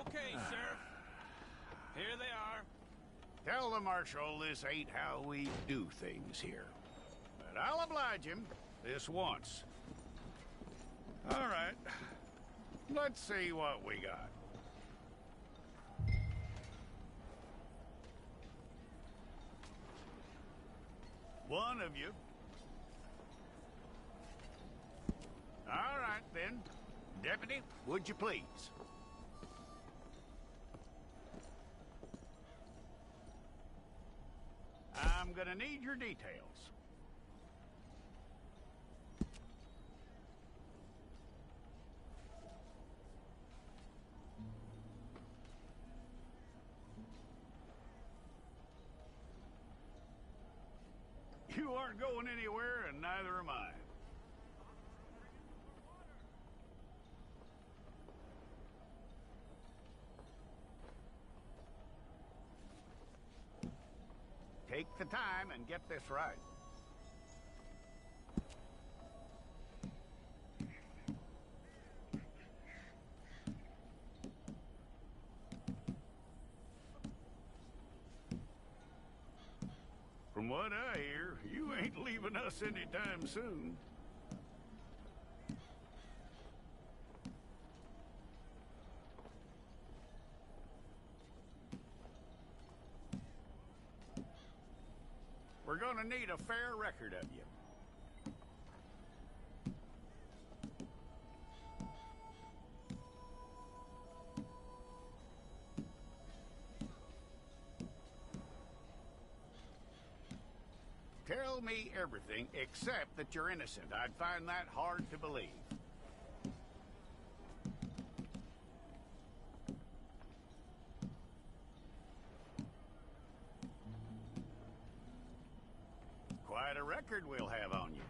Okay, Sheriff. Here they are. Tell the Marshal this ain't how we do things here. But I'll oblige him this once. All right. Let's see what we got. One of you. All right, then. Deputy, would you please? I'm gonna need your details. You aren't going anywhere, and neither am I. Take the time and get this right. From what I hear, you ain't leaving us anytime soon. We're gonna need a fair record of you. Tell me everything except that you're innocent. I'd find that hard to believe. Quite a record we'll have on you.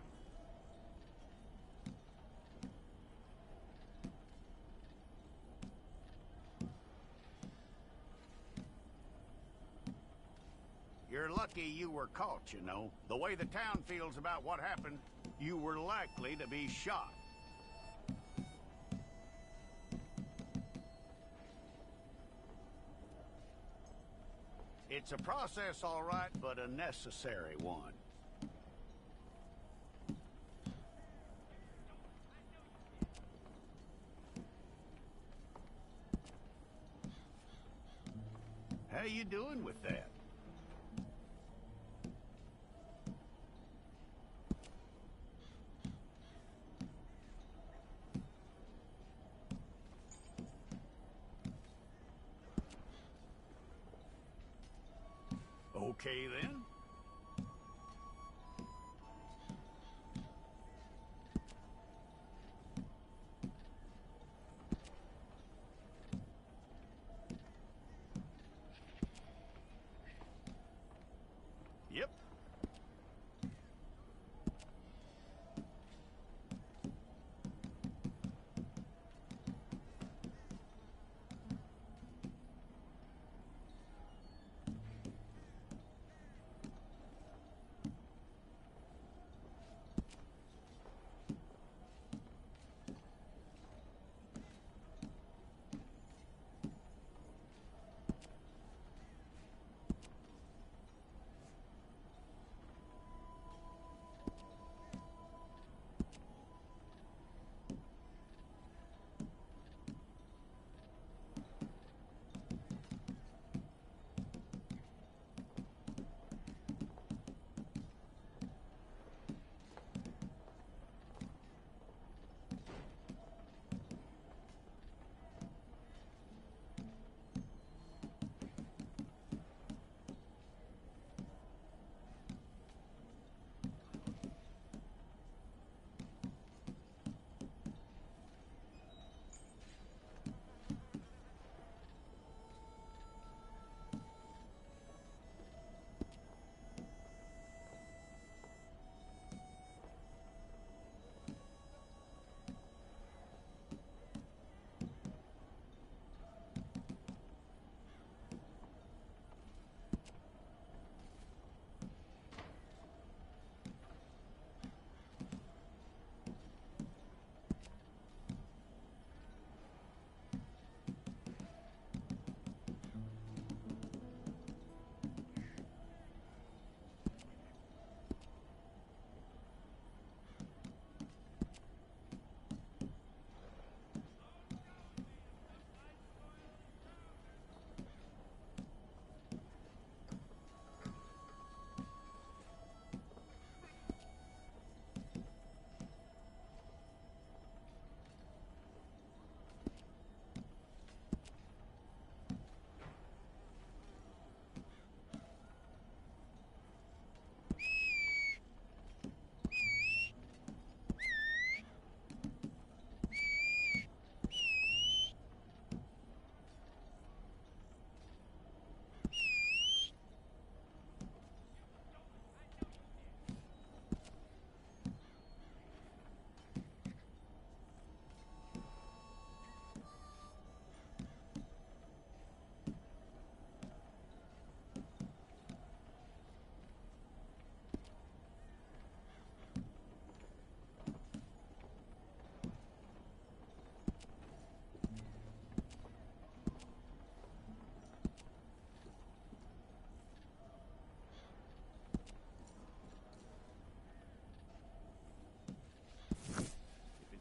You're lucky you were caught, you know. The way the town feels about what happened, you were likely to be shot. It's a process, all right, but a necessary one. How you doing with that? Okay, then. Yep.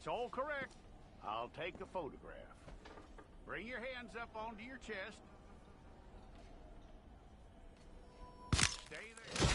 all correct. I'll take a photograph. Bring your hands up onto your chest. Stay there.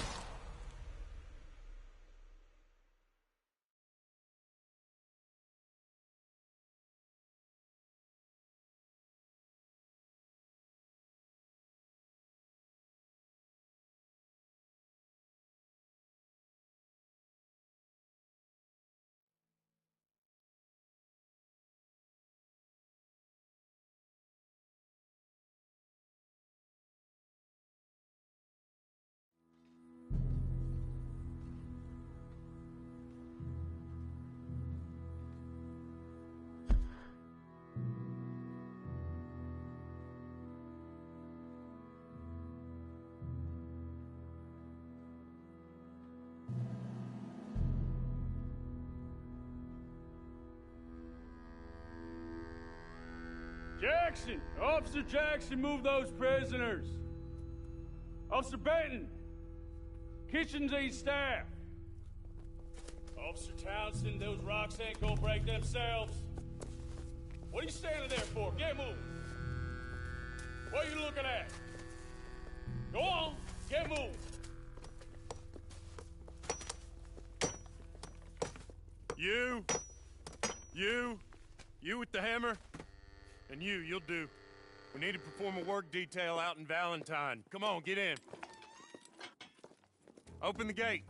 Jackson! Officer Jackson, move those prisoners! Officer Benton! Kitchens aid staff! Officer Townsend, those rocks ain't gonna break themselves. What are you standing there for? Get moving! What are you looking at? Go on, get moving! You with the hammer? And you'll do. We need to perform a work detail out in Valentine. Come on, get in. Open the gate.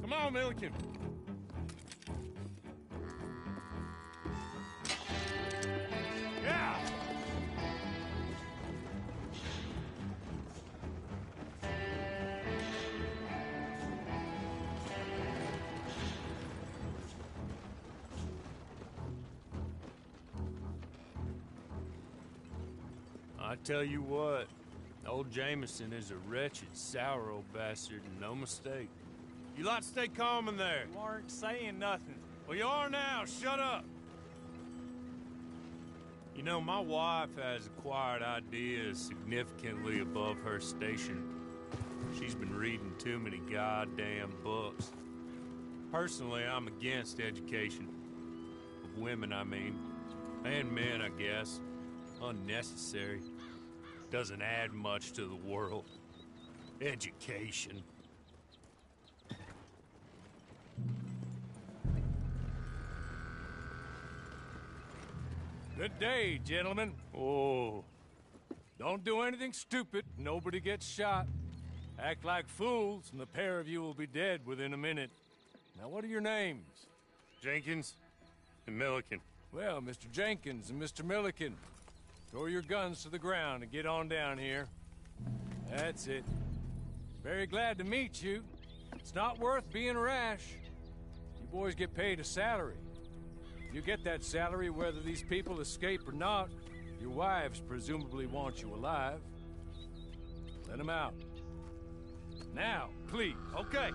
Come on, Milliken. Yeah! I tell you what, old Jameson is a wretched, sour old bastard, and no mistake. You lot stay calm in there. You aren't saying nothing. Well, you are now. Shut up. You know, my wife has acquired ideas significantly above her station. She's been reading too many goddamn books. Personally, I'm against education. Of women, I mean. And men, I guess. Unnecessary. Doesn't add much to the world. Education. Good day, gentlemen. Oh. Don't do anything stupid. Nobody gets shot. Act like fools, and the pair of you will be dead within a minute. Now, what are your names? Jenkins and Milliken. Well, Mr. Jenkins and Mr. Milliken, throw your guns to the ground and get on down here. That's it. Very glad to meet you. It's not worth being rash. You boys get paid a salary. You get that salary whether these people escape or not. Your wives presumably want you alive. Let them out. Now, please. Okay.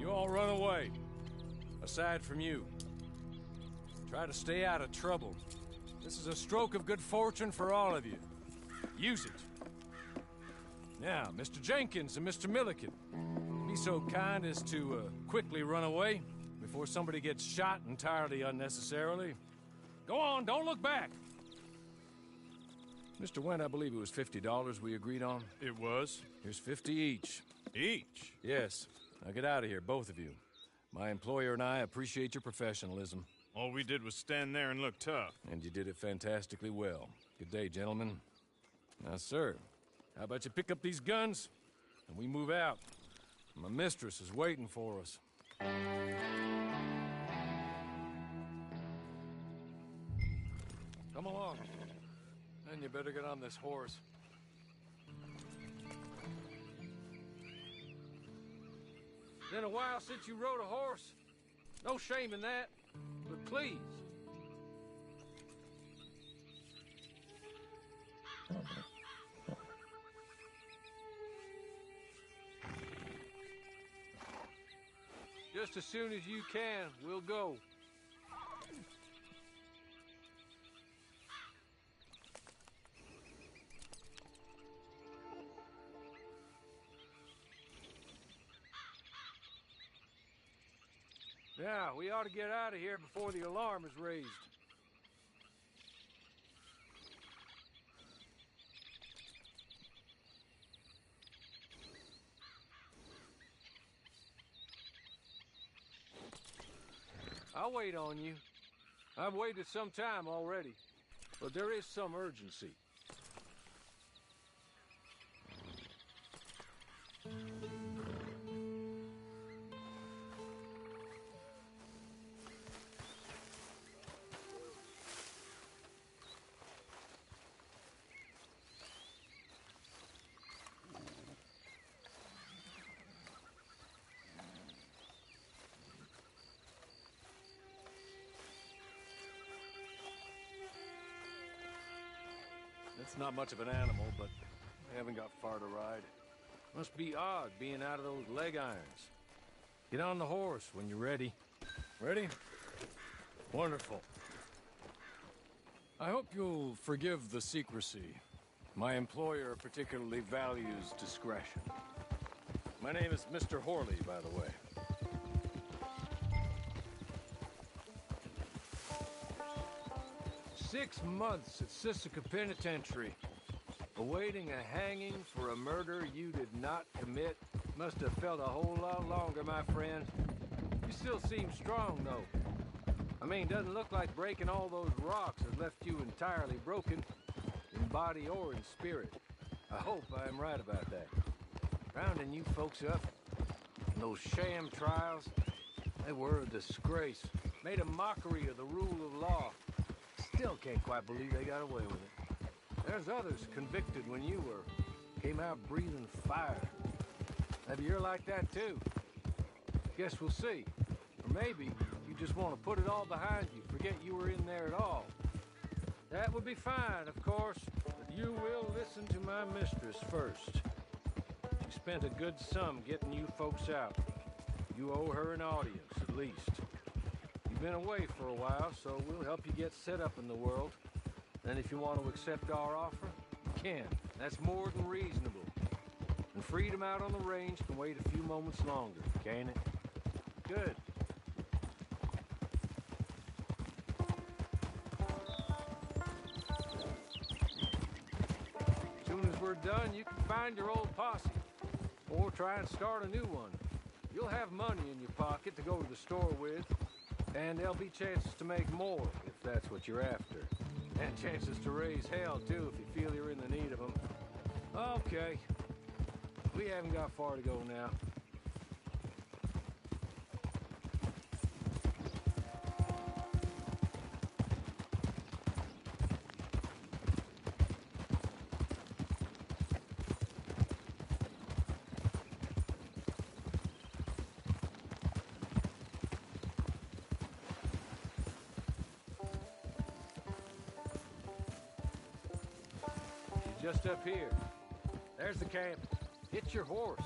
You all run away. Aside from you. Try to stay out of trouble. This is a stroke of good fortune for all of you. Use it. Now, Mr. Jenkins and Mr. Milliken, be so kind as to quickly run away before somebody gets shot entirely unnecessarily. Go on, don't look back. Mr. Wendt, I believe it was $50 we agreed on. It was. Here's 50 each. Each? Yes. Now get out of here, both of you. My employer and I appreciate your professionalism. All we did was stand there and look tough. And you did it fantastically well. Good day, gentlemen. Now, sir, how about you pick up these guns and we move out? My mistress is waiting for us. Come along. Then you better get on this horse. Been a while since you rode a horse. No shame in that, but please. Just as soon as you can, we'll go. Now, we ought to get out of here before the alarm is raised. I'll wait on you. I've waited some time already, but there is some urgency. It's not much of an animal, but I haven't got far to ride. Must be odd being out of those leg irons. Get on the horse when you're ready. Ready? Wonderful. I hope you'll forgive the secrecy. My employer particularly values discretion. My name is Mr. Horley, by the way. "6 months at Sisika Penitentiary, awaiting a hanging for a murder you did not commit. Must have felt a whole lot longer, my friend. You still seem strong, though. I mean, doesn't look like breaking all those rocks has left you entirely broken, in body or in spirit. I hope I am right about that. Rounding you folks up, and those sham trials, they were a disgrace. Made a mockery of the rule of law. Still can't quite believe they got away with it. There's others convicted when you were. Came out breathing fire. Maybe you're like that too. Guess we'll see. Or maybe you just want to put it all behind you, forget you were in there at all. That would be fine, of course, but you will listen to my mistress first. She spent a good sum getting you folks out. You owe her an audience, at least. You've been away for a while, so we'll help you get set up in the world. And if you want to accept our offer, you can. That's more than reasonable. And freedom out on the range can wait a few moments longer, can't it? Good. As soon as we're done, you can find your old posse. Or try and start a new one. You'll have money in your pocket to go to the store with. And there'll be chances to make more, if that's what you're after. And chances to raise hell, too, if you feel you're in the need of them. Okay. We haven't got far to go now. Just up here. There's the camp. Hit your horse.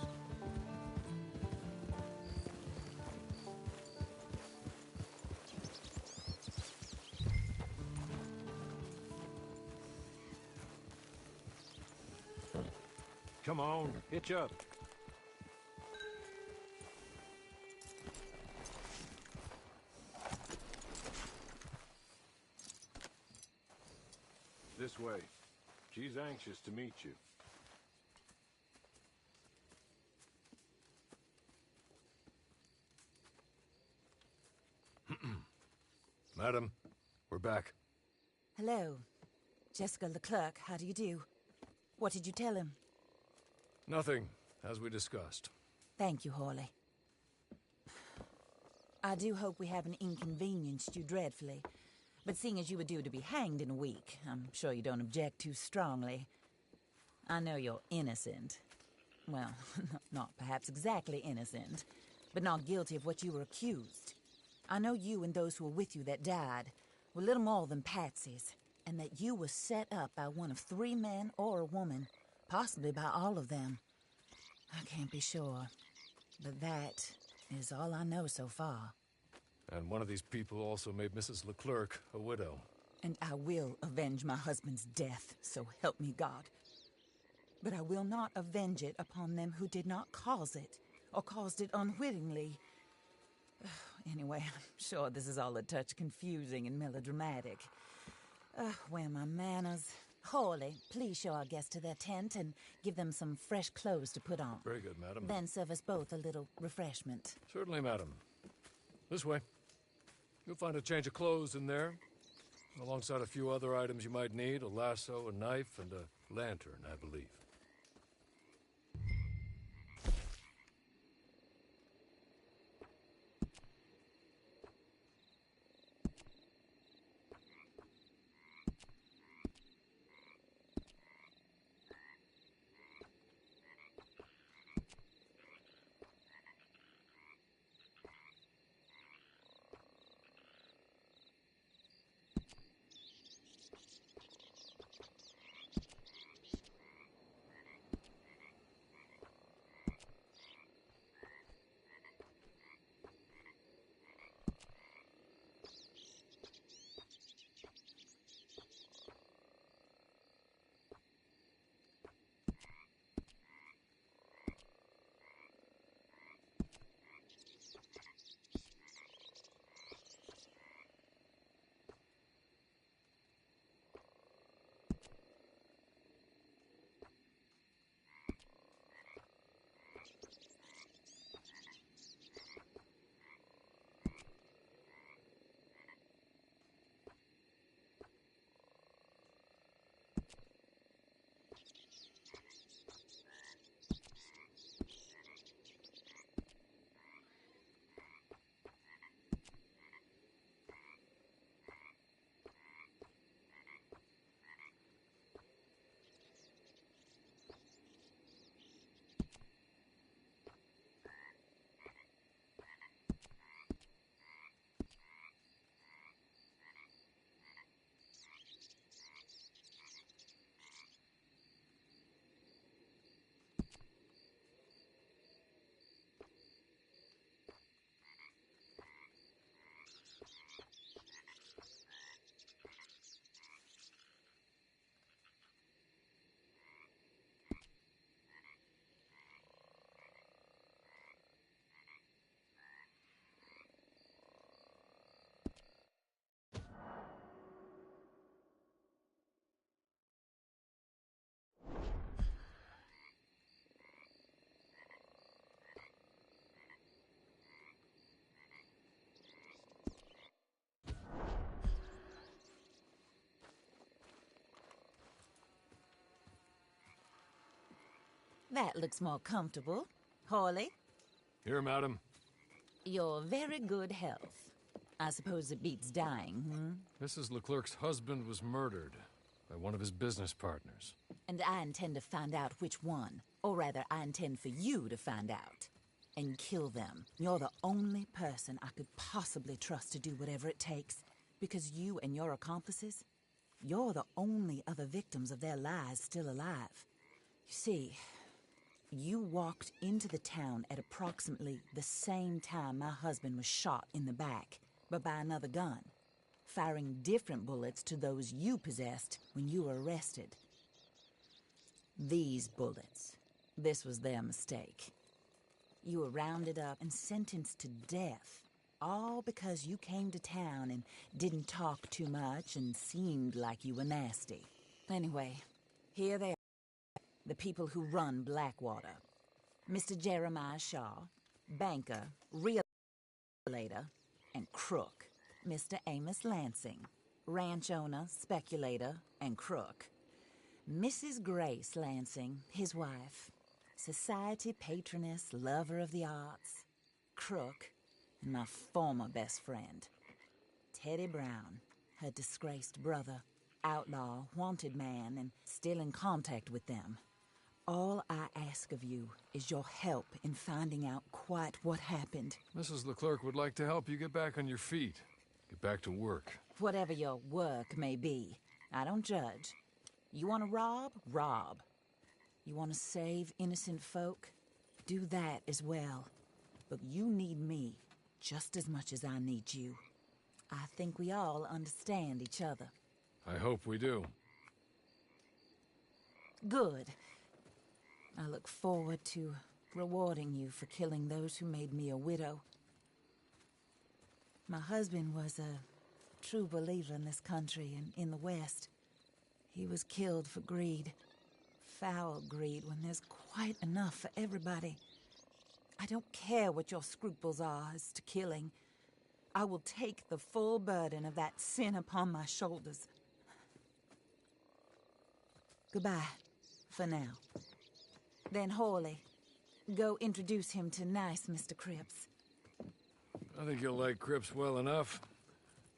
Come on, hitch up. This way. She's anxious to meet you. Madam, we're back. Hello. Jessica Leclerc, how do you do? What did you tell him? Nothing, as we discussed. Thank you, Horley. I do hope we haven't inconvenienced you dreadfully. But seeing as you were due to be hanged in a week, I'm sure you don't object too strongly. I know you're innocent. Well, not perhaps exactly innocent, but not guilty of what you were accused. I know you and those who were with you that died were little more than patsies, and that you were set up by one of 3 men or a woman, possibly by all of them. I can't be sure, but that is all I know so far. And one of these people also made Mrs. Leclerc a widow. And I will avenge my husband's death, so help me God. But I will not avenge it upon them who did not cause it, or caused it unwittingly. Anyway, I'm sure this is all a touch confusing and melodramatic. Where are my manners? Hawley, please show our guests to their tent and give them some fresh clothes to put on. Very good, madam. Then serve us both a little refreshment. Certainly, madam. This way. You'll find a change of clothes in there, alongside a few other items you might need, a lasso, a knife, and a lantern, I believe. That looks more comfortable. Hawley, Here, madam. you're very good health. I suppose it beats dying, Mrs. Leclerc's husband was murdered by one of his business partners. And I intend to find out which one. Or rather, I intend for you to find out. And kill them. You're the only person I could possibly trust to do whatever it takes. Because you and your accomplices, you're the only other victims of their lies still alive. You see, you walked into the town at approximately the same time my husband was shot in the back, but by another gun, firing different bullets to those you possessed when you were arrested. These bullets, this was their mistake. You were rounded up and sentenced to death, all because you came to town and didn't talk too much and seemed like you were nasty. Anyway, here they are. The people who run Blackwater. Mr. Jeremiah Shaw, banker, realtor, and crook. Mr. Amos Lansing, ranch owner, speculator, and crook. Mrs. Grace Lansing, his wife, society patroness, lover of the arts, crook, and my former best friend. Teddy Brown, her disgraced brother, outlaw, wanted man, and still in contact with them. All I ask of you is your help in finding out quite what happened. Mrs. Leclerc would like to help you get back on your feet. Get back to work. Whatever your work may be, I don't judge. You want to rob? Rob. You want to save innocent folk? Do that as well. But you need me just as much as I need you. I think we all understand each other. I hope we do. Good. I look forward to rewarding you for killing those who made me a widow. My husband was a true believer in this country and in the West. He was killed for greed. Foul greed when there's quite enough for everybody. I don't care what your scruples are as to killing. I will take the full burden of that sin upon my shoulders. Goodbye, for now. Then, Hawley, go introduce him to nice Mr. Cripps. I think you'll like Cripps well enough.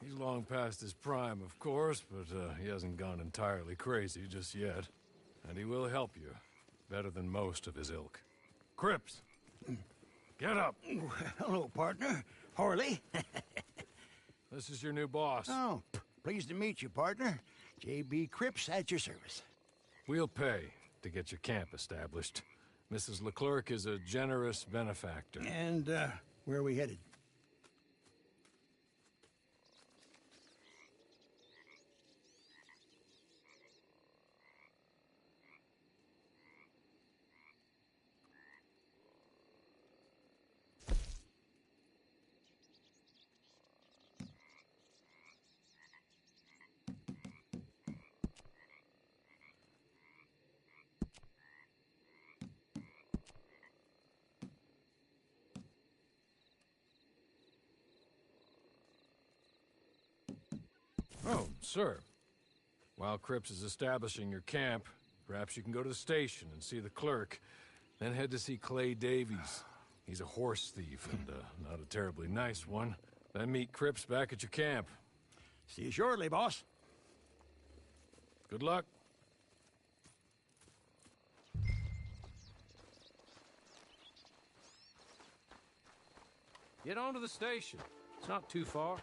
He's long past his prime, of course, but he hasn't gone entirely crazy just yet. And he will help you, better than most of his ilk. Cripps! Get up! Hello, partner. Harley. This is your new boss. Oh, pleased to meet you, partner. J.B. Cripps at your service. We'll pay to get your camp established. Mrs. Leclerc is a generous benefactor. And, where are we headed? Oh, sir. While Cripps is establishing your camp, perhaps you can go to the station and see the clerk, then head to see Clay Davies. He's a horse thief and not a terribly nice one. Then meet Cripps back at your camp. See you shortly, boss. Good luck. Get on to the station. It's not too far.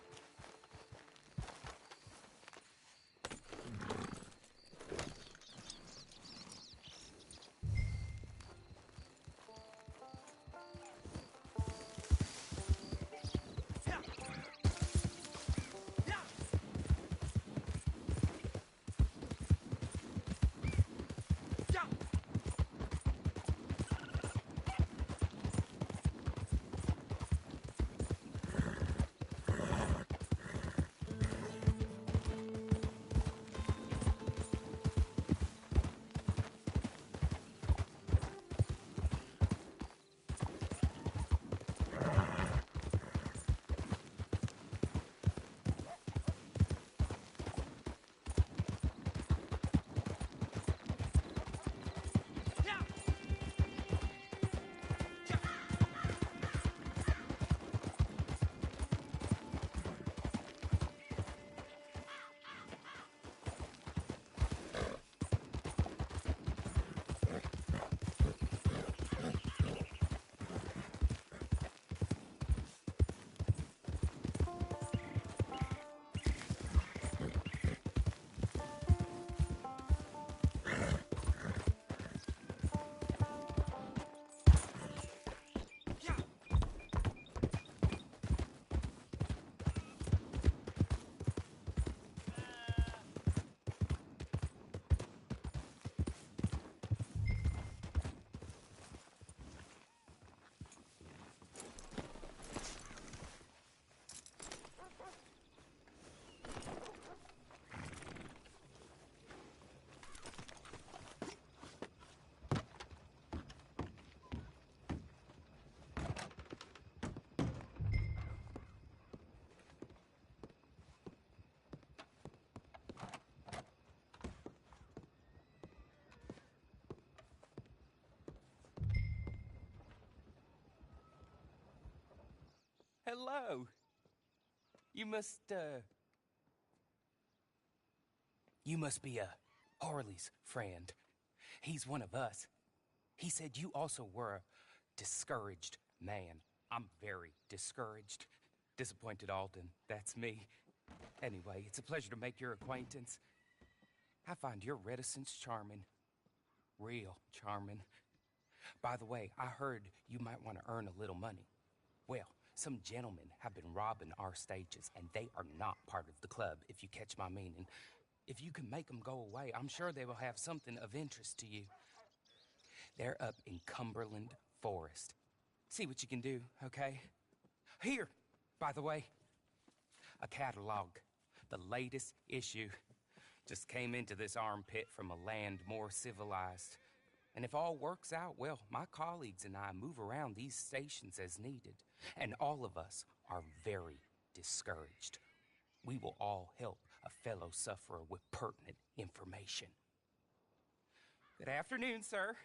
Hello. You must be Harley's friend. He's one of us. He said you also were a discouraged man. I'm very discouraged. Disappointed Alden, that's me. Anyway, it's a pleasure to make your acquaintance. I find your reticence charming. Real charming. By the way, I heard you might want to earn a little money. Well, some gentlemen have been robbing our stages, and they are not part of the club, if you catch my meaning. If you can make them go away, I'm sure they will have something of interest to you. They're up in Cumberland Forest. See what you can do, okay? Here, by the way, a catalog. The latest issue just came into this armpit from a land more civilized. And if all works out, well, my colleagues and I move around these stations as needed. And all of us are very discouraged. We will all help a fellow sufferer with pertinent information. Good afternoon, sir.